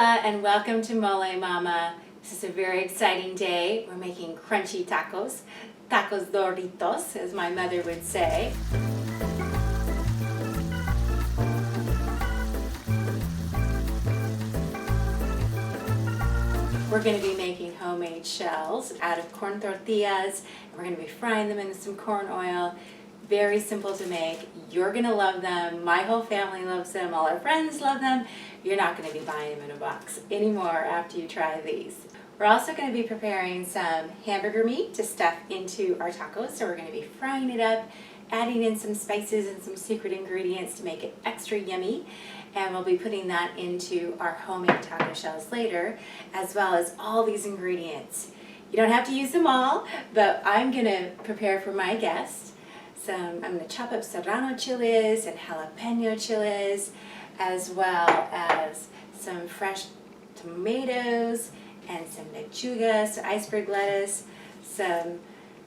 Hola and welcome to Molé Mama. This is a very exciting day. We're making crunchy tacos, tacos Doritos, as my mother would say. We're going to be making homemade shells out of corn tortillas. We're going to be frying them in some corn oil. Very simple to make. You're going to love them. My whole family loves them. All our friends love them. You're not going to be buying them in a box anymore after you try these. We're also going to be preparing some hamburger meat to stuff into our tacos. So we're going to be frying it up, adding in some spices and some secret ingredients to make it extra yummy. And we'll be putting that into our homemade taco shells later, as well as all these ingredients. You don't have to use them all, but I'm going to prepare for my guests. I'm going to chop up serrano chilies and jalapeno chilies, as well as some fresh tomatoes and some lechuga, so iceberg lettuce, some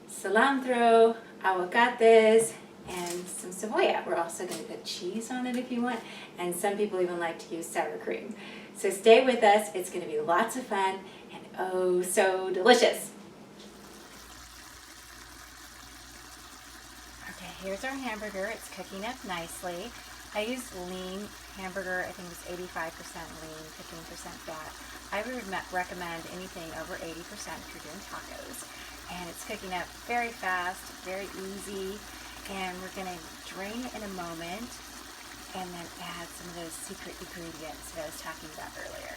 cilantro, aguacates, and some cebolla. We're also going to put cheese on it if you want, and some people even like to use sour cream. So stay with us. It's going to be lots of fun and oh so delicious. Okay, here's our hamburger. It's cooking up nicely. I used lean hamburger. I think it was 85% lean, 15% fat. I would recommend anything over 80% if you're doing tacos. And it's cooking up very fast, very easy. And we're going to drain it in a moment and then add some of those secret ingredients that I was talking about earlier.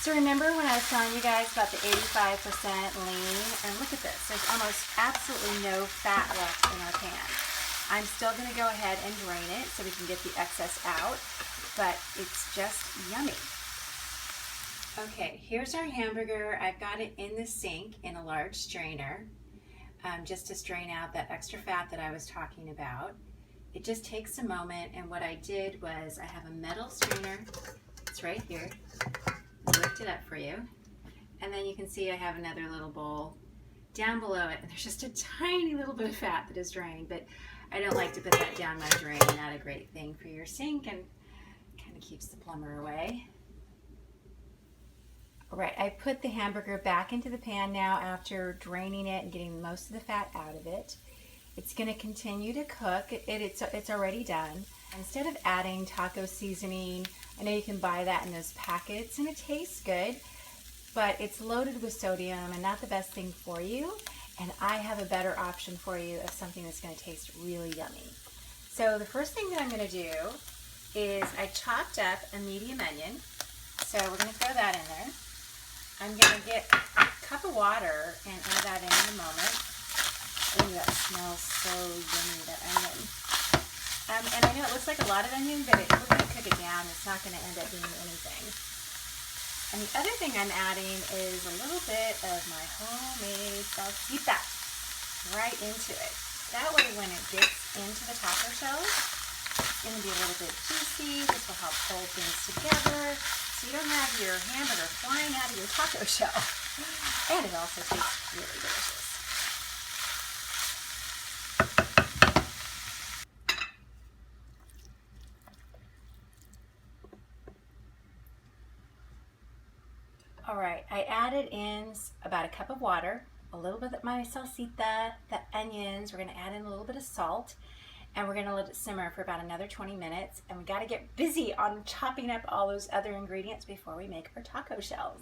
So remember when I was telling you guys about the 85% lean? And look at this, there's almost absolutely no fat left in our pan. I'm still going to go ahead and drain it so we can get the excess out, but it's just yummy. Okay, here's our hamburger. I've got it in the sink in a large strainer. Just to strain out that extra fat that I was talking about. It just takes a moment, and what I did was I have a metal strainer. It's right here. I'll lift it up for you. And then you can see I have another little bowl down below it, and there's just a tiny little bit of fat that is drained, but I don't like to put that down my drain. Not a great thing for your sink, and kind of keeps the plumber away. All right, I put the hamburger back into the pan now after draining it and getting most of the fat out of it. It's going to continue to cook. It's already done. Instead of adding taco seasoning, I know you can buy that in those packets and it tastes good, but it's loaded with sodium and not the best thing for you. And I have a better option for you of something that's going to taste really yummy. So the first thing that I'm going to do is I chopped up a medium onion. So we're going to throw that in there. I'm going to get a cup of water and add that in a moment. Ooh, that smells so yummy, that onion. And I know it looks like a lot of onion, but we're going to cook it down. It's not going to end up being anything. And the other thing I'm adding is a little bit of my homemade salsita right into it. That way when it gets into the taco shells, it's going to be a little bit juicy. This will help hold things together. So you don't have your hamburger flying out of your taco shell. And it also tastes really delicious. All right, I added in about a cup of water, a little bit of my salsita, the onions. We're going to add in a little bit of salt. And we're going to let it simmer for about another 20 minutes. And we got to get busy on chopping up all those other ingredients before we make our taco shells.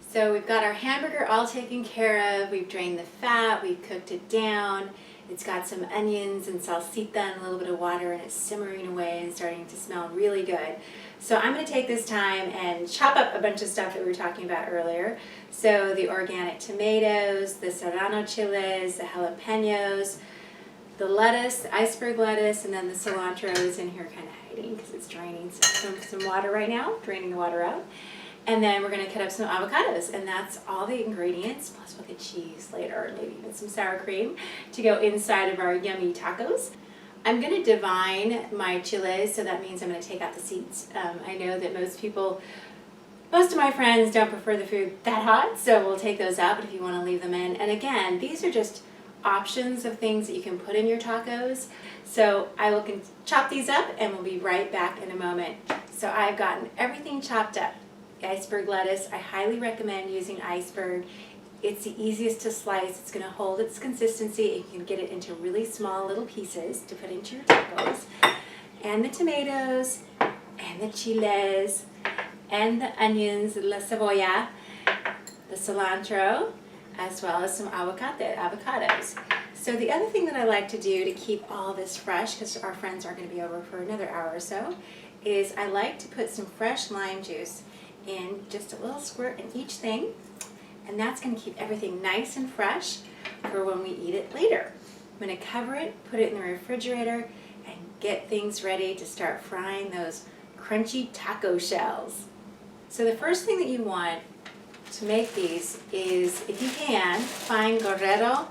So we've got our hamburger all taken care of. We've drained the fat. We've cooked it down. It's got some onions and salsita and a little bit of water, and it's simmering away and starting to smell really good. So I'm going to take this time and chop up a bunch of stuff that we were talking about earlier. So the organic tomatoes, the serrano chilies, the jalapenos, the lettuce, the iceberg lettuce, and then the cilantro is in here kind of hiding because it's draining some water right now, draining the water out. And then we're going to cut up some avocados, and that's all the ingredients, plus we'll get cheese later, and maybe even some sour cream to go inside of our yummy tacos. I'm going to divine my chiles, so that means I'm going to take out the seeds. I know that most of my friends don't prefer the food that hot, so we'll take those out, but if you want to leave them in. And again, these are just options of things that you can put in your tacos. So I will chop these up and we'll be right back in a moment. So I've gotten everything chopped up. The iceberg lettuce, I highly recommend using iceberg. It's the easiest to slice. It's going to hold its consistency. You can get it into really small little pieces to put into your tacos. And the tomatoes, and the chiles, and the onions, la cebolla, the cilantro, as well as some avocados. So the other thing that I like to do to keep all this fresh, because our friends are going to be over for another hour or so, is I like to put some fresh lime juice in just a little squirt in each thing, and that's going to keep everything nice and fresh for when we eat it later. I'm going to cover it, put it in the refrigerator, and get things ready to start frying those crunchy taco shells. So the first thing that you want to make these is, if you can, find Dorado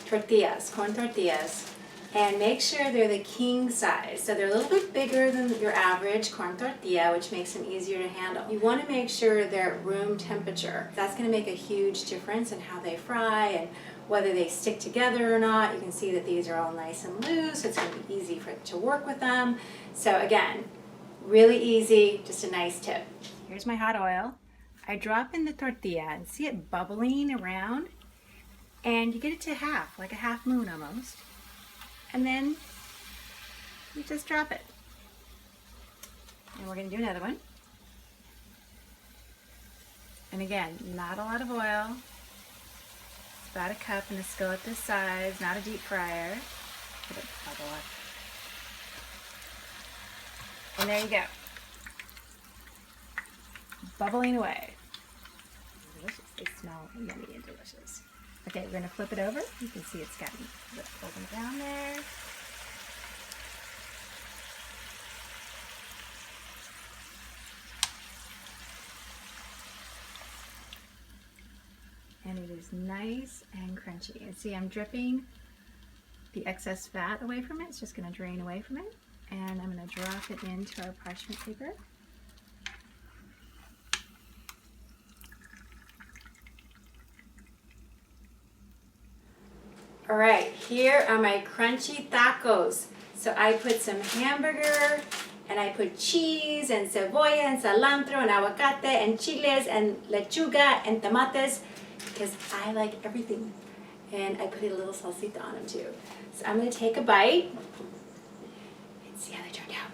tortillas, corn tortillas, and make sure they're the king size. So they're a little bit bigger than your average corn tortilla, which makes them easier to handle. You want to make sure they're at room temperature. That's going to make a huge difference in how they fry and whether they stick together or not. You can see that these are all nice and loose. It's going to be easy to work with them. So again, really easy, just a nice tip. Here's my hot oil. I drop in the tortilla and see it bubbling around, and you get it to half, like a half moon almost. And then you just drop it. And we're going to do another one. And again, not a lot of oil. It's about a cup in a skillet this size, not a deep fryer. Let it bubble up. And there you go. Bubbling away. Delicious. They smell yummy and delicious. Okay, we're going to flip it over. You can see it's gotten a bit golden brown there. And it is nice and crunchy. And see, I'm dripping the excess fat away from it. It's just going to drain away from it. And I'm going to drop it into our parchment paper. All right, here are my crunchy tacos. So I put some hamburger, and I put cheese, and cebolla, and cilantro, and aguacate, and chiles, and lechuga, and tomates, because I like everything. And I put a little salsita on them too. So I'm going to take a bite and see how they turned out.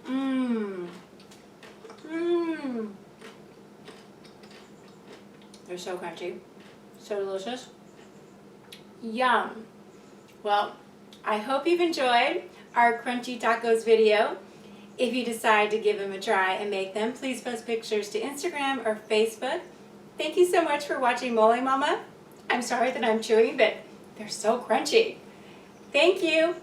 Mmm. Mmm. They're so crunchy, so delicious. Yum. Well, I hope you've enjoyed our crunchy tacos video. If you decide to give them a try and make them, please post pictures to Instagram or Facebook. Thank you so much for watching Molé Mama. I'm sorry that I'm chewing, but they're so crunchy. Thank you.